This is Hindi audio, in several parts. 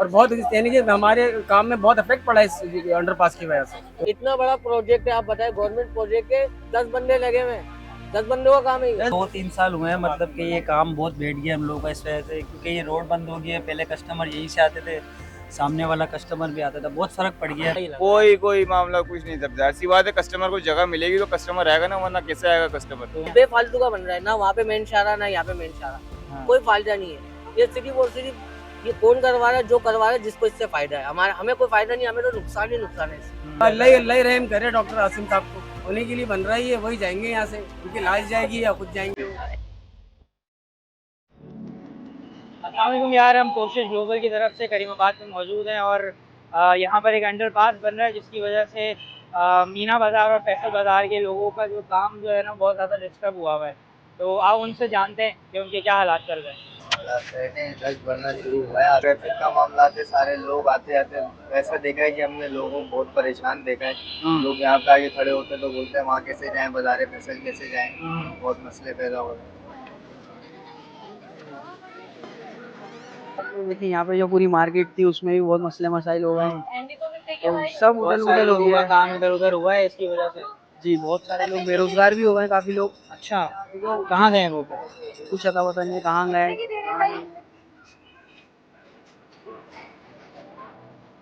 और बहुत यानी कि हमारे काम में बहुत इफेक्ट पड़ा है इस अंडरपास की वजह से। इतना बड़ा प्रोजेक्ट है, आप बताए गवर्नमेंट प्रोजेक्ट के 10 बंदे लगे हुए हैं, 10 बंदों का काम है। 2-3 साल हुए हैं, मतलब कि ये काम बहुत बैठ गया हम लोगों का इस वजह से, क्योंकि ये रोड बंद हो गई है। पहले कस्टमर यहीं से आते थे, सामने वाला कस्टमर भी आता था, बहुत फर्क पड़ गया। कोई मामला कुछ नहीं समझा। ऐसी बात है, कस्टमर को जगह मिलेगी तो कस्टमर आएगा ना, वरना कैसे आएगा कस्टमर। बेफालतू का बन रहा है ना, वहाँ पे मेन शारा ना यहाँ पे मेन शारा। हाँ। कोई फायदा नहीं है। ये सिर्फ और सिर्फ ये कौन करवा रहा है, जो करवा रहा है जिसको इससे फायदा है। हमारा हमें कोई फायदा नहीं, हमें तो नुकसान ही नुकसान है इससे। अल्लाह रहम करे डॉक्टर आसिम साहब को, उन्हीं के लिए बन रहा है ये, वही जाएंगे यहाँ से, उनकी लाश जाएगी या खुद जाएंगे। अस्सलाम यार, हम कोशिश ग्लोबल की तरफ से करीमाबाद में मौजूद हैं और यहाँ पर एक अंडरपास बन रहा है, जिसकी वजह से मीना बाज़ार और फैसल बाज़ार के लोगों का जो काम जो है ना बहुत ज़्यादा डिस्टर्ब हुआ हुआ है। तो आप उनसे जानते हैं कि उनके क्या हालात चल रहे हैं। बनना शुरू हुआ है। ट्रैफिक का मामला है, सारे लोग आते आते। वैसा देखा है कि हमने लोगों को बहुत परेशान देखा है। लोग यहाँ पे आगे खड़े होते हैं तो बोलते हैं वहाँ कैसे जाएं, बाजारे फैसल कैसे जाएं। बहुत मसले पैदा हो रहे हैं। देखिए यहाँ पे जो पूरी मार्केट थी उसमें भी बहुत मसले मसाइल हो गए हैं, तो सब उधर उधर हो गया, काम इधर उधर हुआ है इसकी वजह से। जी, बहुत सारे लोग बेरोजगार भी हो गए, काफी लोग। अच्छा, कहाँ गए वो? कुछ अता पता नहीं कहाँ गए।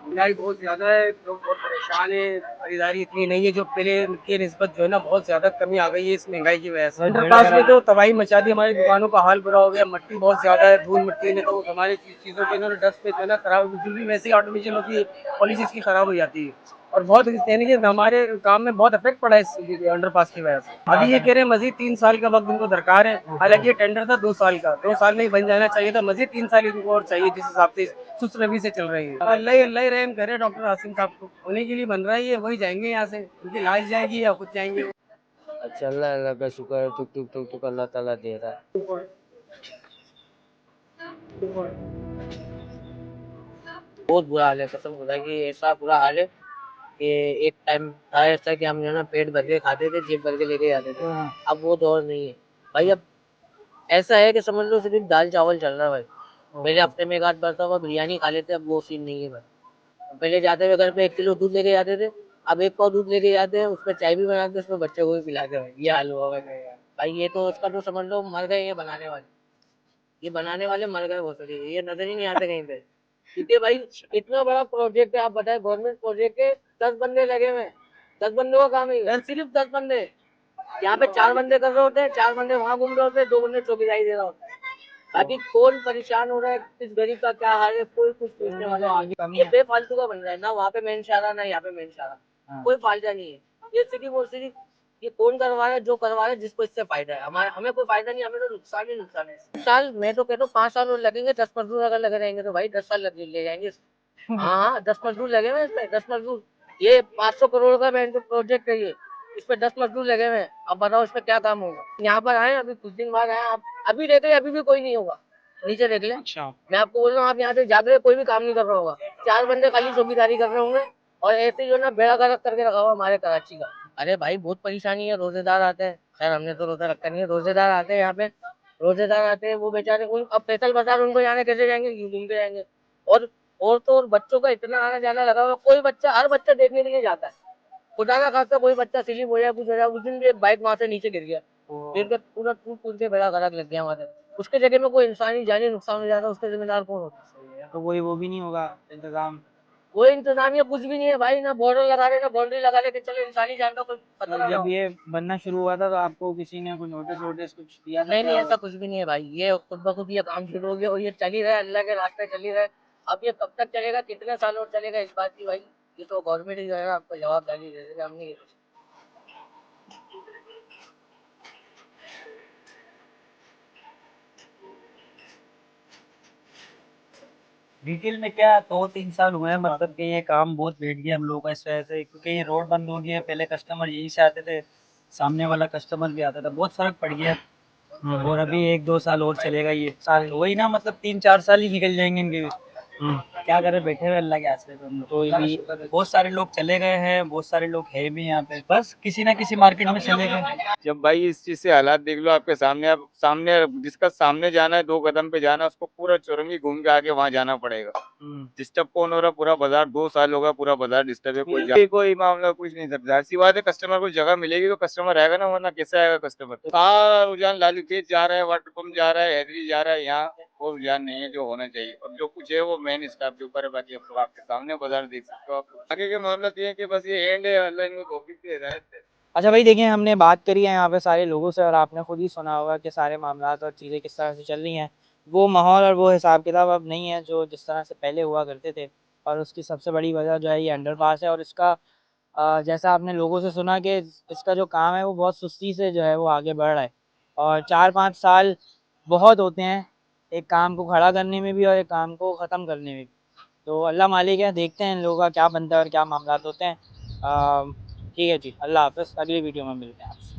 महंगाई बहुत ज्यादा है, लोग बहुत परेशान है, खरीदारी इतनी नहीं है जो पहले के निस्बत जो है ना, बहुत ज्यादा कमी आ गई है इस महंगाई की वजह से। अंडरपास में तो तबाही मचा दी, हमारी दुकानों का हाल बुरा हो गया, मट्टी बहुत ज्यादा है, धूल मिट्टी ने तो हमारी चीजों के इन्होंने डस्ट पे जो है ना खराब, बिल्कुल भी वैसे ही आर्टिफिशियल होती है, पॉलिसी इसकी खराब हो जाती है। और बहुत यानी कि हमारे काम में बहुत इफेक्ट पड़ा है इस अंडरपास की वजह से। अभी ये कह रहे हैं मजीद 3 साल का वक्त इनको दरकार है, हालांकि ये टेंडर था 2 साल का, 2 साल में ही बन जाना चाहिए था, मजीद 3 साल इनको और चाहिए, जिस हिसाब से सुस्त रवि से चल रही है। अल्लाह रहम करे डॉक्टर आसिम साहब को, उन्हीं के लिए बन रहा है ये, वही जाएंगे यहाँ से, उनकी लाश जाएगी या खुद जाएंगे। अच्छा, अल्लाह अल्लाह का शुक्र है, टुक टुक टुक टुक अल्लाह ताला दे रहा है। बहुत बुरा हाल है, कसम खुदा की ऐसा बुरा हाल है कि एक टाइम था ऐसा कि हम जो है ना पेट भर के खाते थे, जेब भर के लेके जाते थे। अब वो दौर नहीं है भाई। अब ऐसा है कि समझ लो सिर्फ दाल चावल चल रहा है भाई। पहले हफ्ते में एक आध बार तो बिरयानी खा लेते, अब वो सीन नहीं है भाई। पहले जाते हुए घर पे 1 किलो दूध लेके जाते थे, अब 1 पाव दूध लेके जाते हैं, उसमें चाय भी बनाते हैं, उसमें बच्चों को भी पिलाते हैं। ये हाल हुआ है भाई। ये तो उसका तो समझ लो मर गए, ये बनाने वाले मर गए बहुत सारे, ये नजर ही नहीं आते कहीं पे। क्योंकि भाई इतना बड़ा प्रोजेक्ट है, आप बताए गवर्नमेंट प्रोजेक्ट के 10 बंदे लगे हुए हैं, 10 बंदों का काम है, सिर्फ 10 बंदे। यहाँ पे 4 बंदे कर रहे होते हैं, 4 बंदे वहाँ घूम रहे होते हैं, 2 बंदे चौकीदारी दे रहे होते हैं। बाकी कौन परेशान हो रहा है, किस गरीब का क्या हाल है, कोई कुछ पूछने वाला नहीं। ये बेफालतू का बन रहा है ना, वहाँ पे मेन शारा ना यहाँ पे मेन शारा। कोई फायदा नहीं है। ये सिर्फ और सिर्फ ये कौन करवा रहा है, जो करवा रहा है जिसको इससे फायदा है। हमारा हमें कोई फायदा नहीं, हमें तो नुकसान ही नुकसान है। साल मैं तो कहता हूँ 5 साल और लगेंगे, 10 मजदूर अगर लगे रहेंगे तो भाई 10 साल ले जाएंगे। हाँ, 10 मजदूर लगे हुए इसमें, 10 मजदूर। ये 500 करोड़ का बैंक प्रोजेक्ट है ये, इस पे 10 मजदूर लगे हुए हैं। अब बताओ इसमें क्या काम होगा। यहाँ पर आए अभी कुछ दिन बाद आए आप, अभी देख ले, अभी भी कोई नहीं होगा, नीचे देख ले। अच्छा, मैं आपको बोल रहा हूँ, आप यहाँ से जाकर कोई भी काम नहीं कर रहा होगा, 4 बंदे खाली चौकीदारी कर रहे होंगे। और ऐसे जो ना बेड़ा गर्क करके रखा हुआ हमारे कराची का। अरे भाई बहुत परेशानी है, रोजेदार आते हैं, खैर हमने तो रोजा रखा नहीं है, रोजेदार आते हैं यहाँ पे, रोजेदार आते हैं, वो बेचारे उन अब फैसल बाजार उनको जाने कैसे जाएंगे, यूं घूम के जाएंगे। और तो और बच्चों का इतना आना जाना लगा हुआ, कोई बच्चा, हर बच्चा देखने के लिए जाता है। खुदा का खासा कोई बच्चा स्लिप हो जाए, कुछ हो जाए। उस दिन भी एक बाइक वहां से नीचे गिर गया, गिर के पूरा टूट फूट के बेड़ा गर्क लग गया वहां से। उसके जगह में कोई इंसानी जानी नुकसान हो जाता है, उसके जिम्मेदार कौन होता है? तो कोई वो भी नहीं होगा इंतजाम? कोई इंतजामिया कुछ भी नहीं है भाई, ना बॉर्डर लगा रहे, ना बाउंड्री लगा रहे कि चलो इंसानी जान का कोई पता ना जब हो। ये बनना शुरू हुआ था तो आपको किसी ने कुछ नोटिस वोटिस कुछ दिया था? नहीं नहीं, ऐसा कुछ भी नहीं है भाई। ये खुद ब खुद ये काम शुरू हो गया और ये चल ही रहा है, अल्लाह के रास्ते चल ही रहा है। अब ये कब तक चलेगा, कितने साल और चलेगा, इस बात की भाई ये तो गवर्नमेंट ही जो है ना आपको जवाबदारी दे देगा, हम नहीं। डिटेल में क्या, 2-3 साल हुए हैं, मतलब कि ये काम बहुत बैठ गया हम लोगों का इस वजह से, क्योंकि ये रोड बंद हो गई है। पहले कस्टमर यहीं से आते थे, सामने वाला कस्टमर भी आता था, बहुत फर्क पड़ गया। और अभी 1-2 साल और चलेगा ये साल, वही ना, मतलब 3-4 साल ही निकल जाएंगे इनके, क्या करें, बैठे हुए अल्लाह के आसरे पे हम लोग। कोई भी बहुत सारे लोग चले गए हैं, बहुत सारे लोग है भी यहाँ पे, बस किसी ना किसी मार्केट में चले गए। जब भाई इस चीज से हालात देख लो आपके सामने, आप सामने जिसका सामने जाना है 2 कदम पे जाना है, उसको पूरा चौरंगी घूम के आके वहां जाना पड़ेगा। डिस्टर्ब कौन हो रहा? पूरा बाजार 2 साल होगा, पूरा बाजार डिस्टर्ब है, कोई मामला कुछ नहीं सकता। जाहिर सी बात है, कस्टमर को जगह मिलेगी तो कस्टमर आएगा ना, वरना कैसे आएगा कस्टमर? कहाँ रुझान लालू तेज जा रहा है, वाटर पंप जा रहा है, हैदरी जा रहा है, यहाँ वो रुझान नहीं है जो होना चाहिए। और जो कुछ है वो मेन स्टाफ के ऊपर है, बाकी अब तो आपके सामने बाजार देख सकते हो आप। आगे के मामला ये है कि बस ये एंड है, अल्लाह इनको तौफीक दे हिदायत दे। अच्छा भाई देखिए, हमने बात करी है यहाँ पे सारे लोगों से और आपने खुद ही सुना होगा कि सारे मामलात और चीज़ें किस तरह से चल रही हैं। वो माहौल और वो हिसाब किताब अब नहीं है जो जिस तरह से पहले हुआ करते थे। और उसकी सबसे बड़ी वजह जो है ये अंडरपास है। और इसका जैसा आपने लोगों से सुना कि इसका जो काम है वो बहुत सुस्ती से जो है वो आगे बढ़ रहा है। और 4-5 साल बहुत होते हैं एक काम को खड़ा करने में भी और एक काम को ख़त्म करने में भी। तो अल्लाह मालिक है, देखते हैं इन लोगों का क्या बनता है और क्या मामलात होते हैं। ठीक है जी, अल्लाह हाफ़िज़, अगली वीडियो में मिलते हैं आपसे।